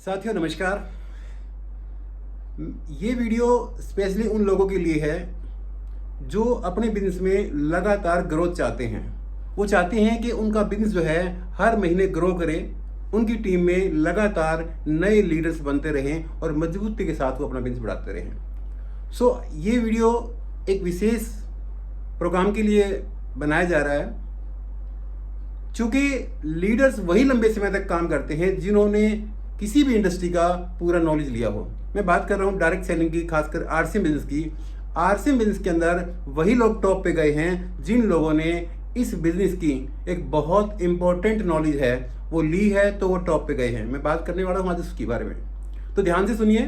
साथियों नमस्कार। ये वीडियो स्पेशली उन लोगों के लिए है जो अपने बिजनेस में लगातार ग्रोथ चाहते हैं। वो चाहते हैं कि उनका बिजनेस जो है हर महीने ग्रो करे, उनकी टीम में लगातार नए लीडर्स बनते रहें और मजबूती के साथ वो अपना बिजनेस बढ़ाते रहें। ये वीडियो एक विशेष प्रोग्राम के लिए बनाया जा रहा है, चूँकि लीडर्स वही लंबे समय तक काम करते हैं जिन्होंने किसी भी इंडस्ट्री का पूरा नॉलेज लिया हो। मैं बात कर रहा हूँ डायरेक्ट सेलिंग की, खासकर आरसीएम बिजनेस की। आरसीएम बिजनेस के अंदर वही लोग टॉप पे गए हैं जिन लोगों ने इस बिजनेस की एक बहुत इंपॉर्टेंट नॉलेज है वो ली है, तो वो टॉप पे गए हैं। मैं बात करने वाला हूँ आज उसके बारे में, तो ध्यान से सुनिए।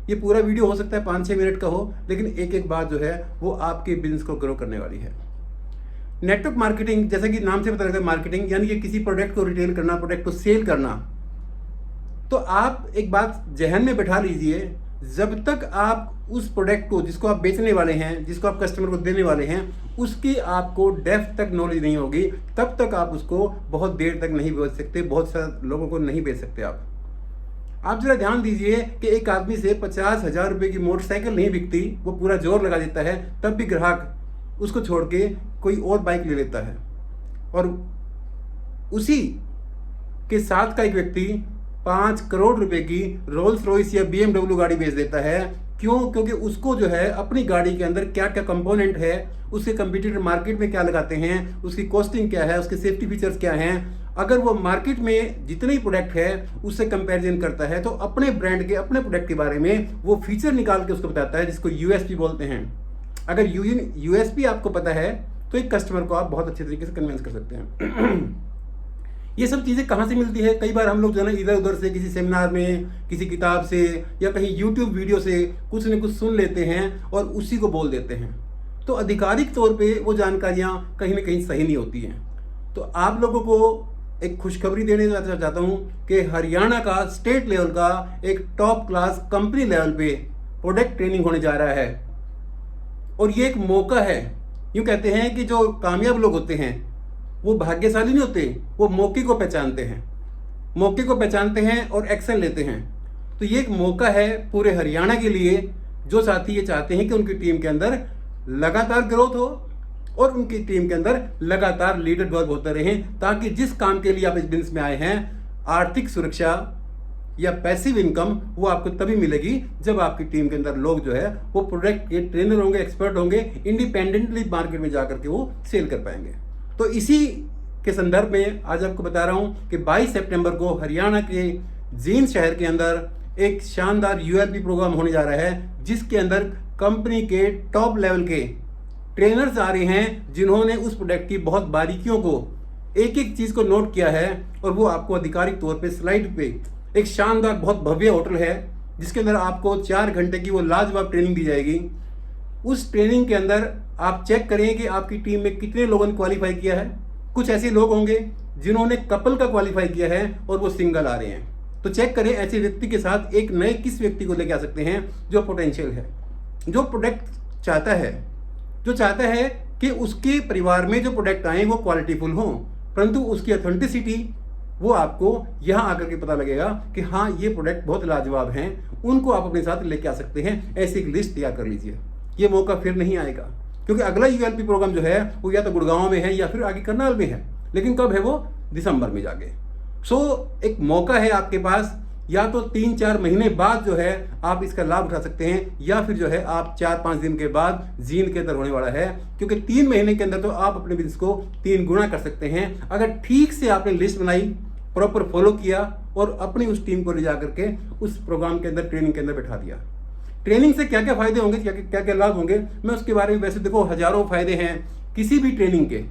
ये पूरा वीडियो हो सकता है 5-6 मिनट का हो, लेकिन एक एक बात जो है वो आपके बिजनेस को ग्रो करने वाली है। नेटवर्क मार्केटिंग, जैसा कि नाम से पता लगता है, मार्केटिंग यानी कि किसी प्रोडक्ट को रिटेल करना, प्रोडक्ट को सेल करना। तो आप एक बात जहन में बैठा लीजिए, जब तक आप उस प्रोडक्ट को जिसको आप बेचने वाले हैं, जिसको आप कस्टमर को देने वाले हैं, उसकी आपको डेप्थ तक नॉलेज नहीं होगी, तब तक आप उसको बहुत देर तक नहीं बेच सकते, बहुत सारे लोगों को नहीं बेच सकते। आप जरा ध्यान दीजिए कि एक आदमी से 50,000 रुपये की मोटरसाइकिल नहीं बिकती, वो पूरा जोर लगा देता है, तब भी ग्राहक उसको छोड़ के कोई और बाइक ले लेता है। और उसी के साथ का एक व्यक्ति 5 करोड़ रुपए की रोल्स रॉयस या BMW गाड़ी बेच देता है। क्यों? क्योंकि उसको जो है अपनी गाड़ी के अंदर क्या क्या कंपोनेंट है, उसके कंपटीटर मार्केट में क्या लगाते हैं, उसकी कॉस्टिंग क्या है, उसके सेफ्टी फीचर्स क्या हैं। अगर वो मार्केट में जितने ही प्रोडक्ट है उससे कंपैरिजन करता है, तो अपने ब्रांड के, अपने प्रोडक्ट के बारे में वो फीचर निकाल के उसको बताता है, जिसको यूएसपी बोलते हैं। अगर यूएसपी आपको पता है तो एक कस्टमर को आप बहुत अच्छे तरीके से कन्विंस कर सकते हैं। ये सब चीज़ें कहाँ से मिलती है? कई बार हम लोग जो है ना इधर उधर से, किसी सेमिनार में, किसी किताब से या कहीं यूट्यूब वीडियो से कुछ न कुछ सुन लेते हैं और उसी को बोल देते हैं। तो आधिकारिक तौर पे वो जानकारियाँ कहीं ना कहीं सही नहीं होती हैं। तो आप लोगों को एक खुशखबरी देने चाहता हूँ कि हरियाणा का स्टेट लेवल का एक टॉप क्लास कंपनी लेवल पे प्रोडक्ट ट्रेनिंग होने जा रहा है। और ये एक मौका है। यूँ कहते हैं कि जो कामयाब लोग होते हैं वो भाग्यशाली नहीं होते, वो मौके को पहचानते हैं, मौके को पहचानते हैं और एक्शन लेते हैं। तो ये एक मौका है पूरे हरियाणा के लिए, जो साथी ये चाहते हैं कि उनकी टीम के अंदर लगातार ग्रोथ हो और उनकी टीम के अंदर लगातार लीडर डेवलप होते रहें, ताकि जिस काम के लिए आप इस बिजनेस में आए हैं, आर्थिक सुरक्षा या पैसिव इनकम, वो आपको तभी मिलेगी जब आपकी टीम के अंदर लोग जो है वो प्रोडक्ट के ट्रेनर होंगे, एक्सपर्ट होंगे, इंडिपेंडेंटली मार्केट में जाकर के वो सेल कर पाएंगे। तो इसी के संदर्भ में आज आपको बता रहा हूं कि 22 सितंबर को हरियाणा के जींद शहर के अंदर एक शानदार यूएलपी प्रोग्राम होने जा रहा है, जिसके अंदर कंपनी के टॉप लेवल के ट्रेनर्स आ रहे हैं जिन्होंने उस प्रोडक्ट की बहुत बारीकियों को, एक एक चीज को नोट किया है। और वो आपको आधिकारिक तौर पे स्लाइड पे एक शानदार बहुत भव्य होटल है जिसके अंदर आपको 4 घंटे की वो लाजवाब ट्रेनिंग दी जाएगी। उस ट्रेनिंग के अंदर आप चेक करें कि आपकी टीम में कितने लोगों ने क्वालिफाई किया है। कुछ ऐसे लोग होंगे जिन्होंने कपल का क्वालिफाई किया है और वो सिंगल आ रहे हैं, तो चेक करें ऐसे व्यक्ति के साथ एक नए किस व्यक्ति को लेके आ सकते हैं जो पोटेंशियल है, जो प्रोडक्ट चाहता है, जो चाहता है कि उसके परिवार में जो प्रोडक्ट आए वो क्वालिटीफुल हों, परंतु उसकी ऑथेंटिसिटी वो आपको यहाँ आकर के पता लगेगा कि हाँ ये प्रोडक्ट बहुत लाजवाब हैं, उनको आप अपने साथ लेके आ सकते हैं। ऐसी एक लिस्ट तैयार कर लीजिए। ये मौका फिर नहीं आएगा, क्योंकि अगला यूएलपी प्रोग्राम जो है वो या तो गुड़गांव में है या फिर आगे करनाल में है, लेकिन कब है? वो दिसंबर में जाके। एक मौका है आपके पास, या तो 3-4 महीने बाद जो है आप इसका लाभ उठा सकते हैं, या फिर जो है आप 4-5 दिन के बाद जींद के अंदर होने वाला है, क्योंकि 3 महीने के अंदर तो आप अपने बिजनेस को 3 गुना कर सकते हैं अगर ठीक से आपने लिस्ट बनाई, प्रॉपर फॉलो किया और अपनी उस टीम को ले जा करके उस प्रोग्राम के अंदर, ट्रेनिंग के अंदर बैठा दिया। ट्रेनिंग से क्या क्या फायदे होंगे, क्या क्या लाभ होंगे, मैं उसके बारे में, वैसे देखो हजारों फायदे हैं किसी भी ट्रेनिंग के।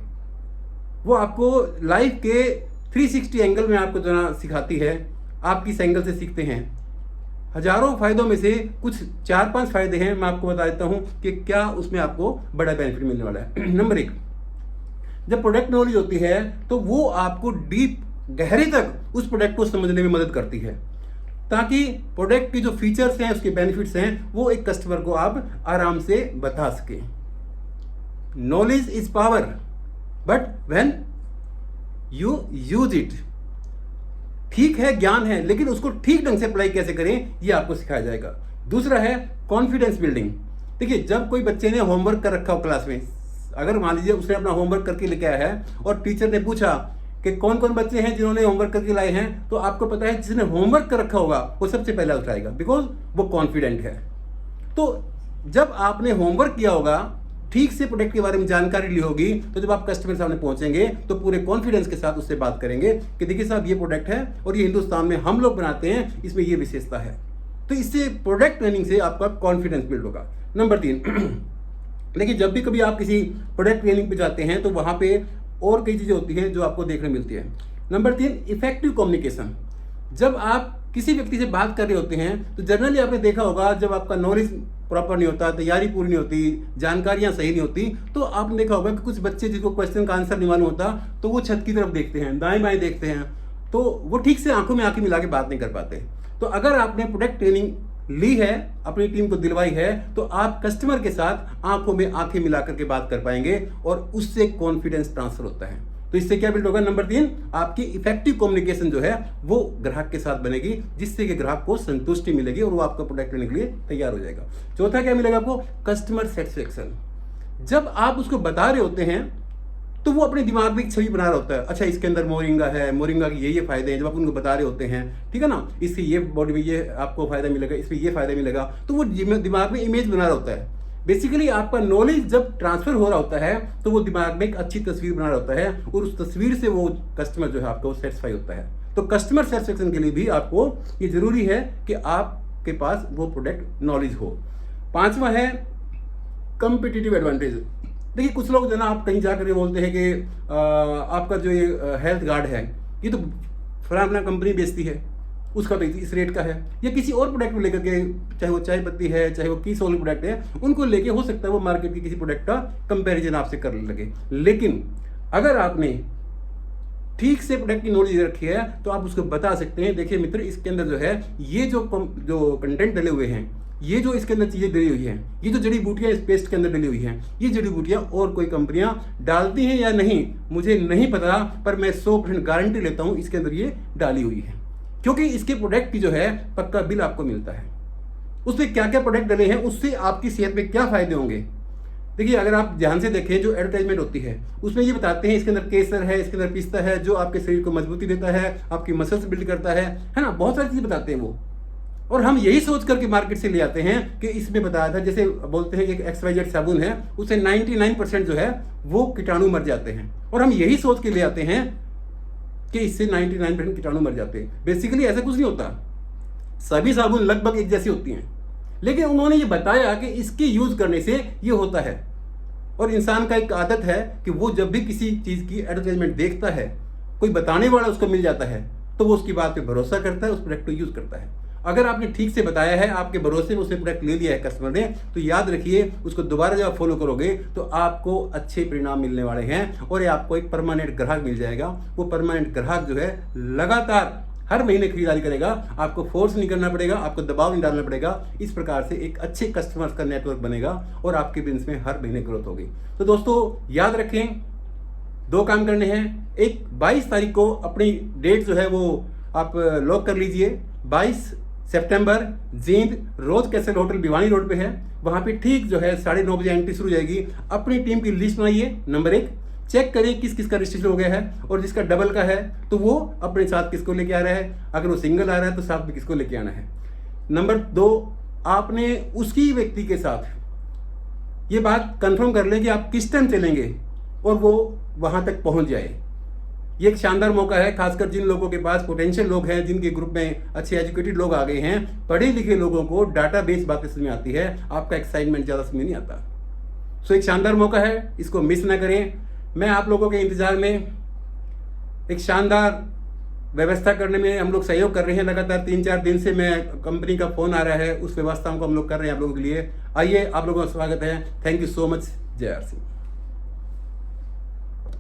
वो आपको लाइफ के 360 एंगल में आपको जो ना सिखाती है, आप किस एंगल से सीखते हैं। हजारों फायदों में से कुछ 4-5 फायदे हैं, मैं आपको बता देता हूं कि क्या उसमें आपको बड़ा बेनिफिट मिलने वाला है। नंबर 1, जब प्रोडक्ट नॉलेज होती है तो वो आपको डीप, गहरे तक उस प्रोडक्ट को समझने में मदद करती है, ताकि प्रोडक्ट के जो फीचर्स हैं, उसके बेनिफिट्स हैं, वो एक कस्टमर को आप आराम से बता सके। Knowledge is power, but when you use it. ठीक है, ज्ञान है, लेकिन उसको ठीक ढंग से अप्लाई कैसे करें ये आपको सिखाया जाएगा। दूसरा है कॉन्फिडेंस बिल्डिंग। देखिए, जब कोई बच्चे ने होमवर्क कर रखा हो क्लास में, अगर मान लीजिए उसने अपना होमवर्क करके लेके आया है और टीचर ने पूछा कि कौन कौन बच्चे हैं जिन्होंने होमवर्क करके लाए हैं, तो आपको पता है जिसने होमवर्क कर रखा होगा वो सबसे पहला उठाएगा, बिकॉज वो कॉन्फिडेंट है। तो जब आपने होमवर्क किया होगा, ठीक से प्रोडक्ट के बारे में जानकारी ली होगी, तो जब आप कस्टमर सामने पहुंचेंगे तो पूरे कॉन्फिडेंस के साथ उससे बात करेंगे कि देखिए साहब, ये प्रोडक्ट है और ये हिंदुस्तान में हम लोग बनाते हैं, इसमें ये विशेषता है। तो इससे प्रोडक्ट ट्रेनिंग से आपका कॉन्फिडेंस बिल्ड होगा। नंबर 3, देखिए, जब भी कभी आप किसी प्रोडक्ट ट्रेनिंग पे जाते हैं तो वहां पे और कई चीजें होती हैं जो आपको देखने मिलती है। Number 3, effective communication. जब आप किसी व्यक्ति से बात कर रहे होते हैं तो जनरली आपने देखा होगा, जब आपका नॉलेज प्रॉपर नहीं होता, तैयारी पूरी नहीं होती, जानकारियां सही नहीं होती, तो आपने देखा होगा कि कुछ बच्चे जिनको क्वेश्चन का आंसर नहीं मालूम होता तो वो छत की तरफ देखते हैं, दाएं बाएं देखते हैं, तो वो ठीक से आंखों में आंखें मिला के बात नहीं कर पाते। तो अगर आपने प्रोडक्ट ट्रेनिंग ली है, अपनी टीम को दिलवाई है, तो आप कस्टमर के साथ आंखों में आंखें मिला करके बात कर पाएंगे और उससे कॉन्फिडेंस ट्रांसफर होता है। तो इससे क्या बिल्ड होगा? नंबर 3, आपकी इफेक्टिव कम्युनिकेशन जो है वो ग्राहक के साथ बनेगी, जिससे कि ग्राहक को संतुष्टि मिलेगी और वो आपका प्रोडक्ट लेने के लिए तैयार हो जाएगा। चौथा क्या मिलेगा आपको? Customer satisfaction. जब आप उसको बता रहे होते हैं तो वो अपने दिमाग में एक छवि बना रहा होता है, अच्छा इसके अंदर मोरिंगा है, मोरिंगा के ये फायदे हैं, जब आप उनको बता रहे होते हैं, ठीक है ना, इससे ये बॉडी में ये आपको फायदा मिलेगा, इसमें ये फायदा मिलेगा, तो वो दिमाग में इमेज बना रहा होता है। बेसिकली आपका नॉलेज जब ट्रांसफर हो रहा होता है तो वो दिमाग में एक अच्छी तस्वीर बना रहा होता है और उस तस्वीर से वो कस्टमर जो है आपका वो सेटिस्फाई होता है। तो कस्टमर सेटिस्फेक्शन के लिए भी आपको ये जरूरी है कि आपके पास वो प्रोडक्ट नॉलेज हो। 5वां है कम्पिटिटिव एडवांटेज। देखिए, कुछ लोग जो ना, आप कहीं जाकर बोलते हैं कि आपका जो ये हेल्थ गार्ड है ये तो फलाना कंपनी बेचती है, उसका तो इस रेट का है, या किसी और प्रोडक्ट को लेकर के, चाहे वो चाय पत्ती है, चाहे वो किस और प्रोडक्ट है, उनको लेके हो सकता है वो मार्केट के किसी प्रोडक्ट का कंपैरिजन आपसे करने लगे। लेकिन अगर आपने ठीक से प्रोडक्ट की नॉलेज रखी है तो आप उसको बता सकते हैं, देखिए मित्र, इसके अंदर जो है ये जो कंटेंट डले हुए हैं, ये जो इसके अंदर चीजें डली हुई हैं, ये जो जड़ी बूटियां इस पेस्ट के अंदर डली हुई हैं, ये जड़ी बूटियां और कोई कंपनियां डालती हैं या नहीं मुझे नहीं पता, पर मैं 100% गारंटी लेता हूं इसके अंदर ये डाली हुई है, क्योंकि इसके प्रोडक्ट की जो है पक्का बिल आपको मिलता है। उसमें क्या क्या प्रोडक्ट डले हैं, उससे आपकी सेहत में क्या फायदे होंगे। देखिए, अगर आप ध्यान से देखें, जो एडवर्टाइजमेंट होती है उसमें ये बताते हैं इसके अंदर केसर है, इसके अंदर पिस्ता है, जो आपके शरीर को मजबूती देता है, आपकी मसल्स बिल्ड करता है ना, बहुत सारी चीजें बताते हैं वो। और हम यही सोच करके मार्केट से ले आते हैं कि इसमें बताया था, जैसे बोलते हैं कि XYZ साबुन है, उससे 99% जो है वो कीटाणु मर जाते हैं, और हम यही सोच के ले आते हैं कि इससे 99% कीटाणु मर जाते हैं। बेसिकली ऐसा कुछ नहीं होता, सभी साबुन लगभग एक जैसी होती हैं, लेकिन उन्होंने ये बताया कि इसके यूज करने से ये होता है। और इंसान का एक आदत है कि वो जब भी किसी चीज की एडवर्टाइजमेंट देखता है, कोई बताने वाला उसको मिल जाता है, तो वो उसकी बात पे भरोसा करता है, उस प्रोडक्ट को यूज करता है। अगर आपने ठीक से बताया है, आपके भरोसे में उसने प्रोडक्ट ले लिया है कस्टमर ने, तो याद रखिए उसको दोबारा जब आप फॉलो करोगे तो आपको अच्छे परिणाम मिलने वाले हैं और ये आपको एक परमानेंट ग्राहक मिल जाएगा। वो परमानेंट ग्राहक जो है लगातार हर महीने खरीदारी करेगा, आपको फोर्स नहीं करना पड़ेगा, आपको दबाव नहीं डालना पड़ेगा। इस प्रकार से एक अच्छे कस्टमर्स का नेटवर्क बनेगा और आपके बिजनेस में हर महीने ग्रोथ होगी। तो दोस्तों याद रखें, 2 काम करने हैं। एक 22 तारीख को अपनी डेट जो है वो आप लॉक कर लीजिए। 22 सितंबर जींद रोज कैसल होटल भिवानी रोड पे है, वहां पे ठीक जो है 9:30 बजे एंट्री शुरू हो जाएगी। अपनी टीम की लिस्ट बनाइए। नंबर 1, चेक करिए किस किस का रजिस्ट्रेशन हो गया है, और जिसका डबल का है तो वो अपने साथ किसको लेके आ रहा है, अगर वो सिंगल आ रहा है तो साथ में किसको लेके आना है। नंबर 2, आपने उसकी व्यक्ति के साथ ये बात कंफर्म कर लें कि आप किस टाइम चलेंगे और वो वहां तक पहुंच जाए। ये एक शानदार मौका है, खासकर जिन लोगों के पास पोटेंशियल लोग हैं, जिनके ग्रुप में अच्छे एजुकेटेड लोग आ गए हैं, पढ़े लिखे लोगों को डाटा बेस बातें समझ में आती है, आपका एक्साइटमेंट ज़्यादा समझ नहीं आता। सो एक शानदार मौका है, इसको मिस ना करें। मैं आप लोगों के इंतजार में एक शानदार व्यवस्था करने में हम लोग सहयोग कर रहे हैं। लगातार 3-4 दिन से मैं कंपनी का फ़ोन आ रहा है, उस व्यवस्थाओं को हम लोग कर रहे हैं आप लोगों के लिए। आइए, आप लोगों का स्वागत है। Thank you so much. जय आर सिंह।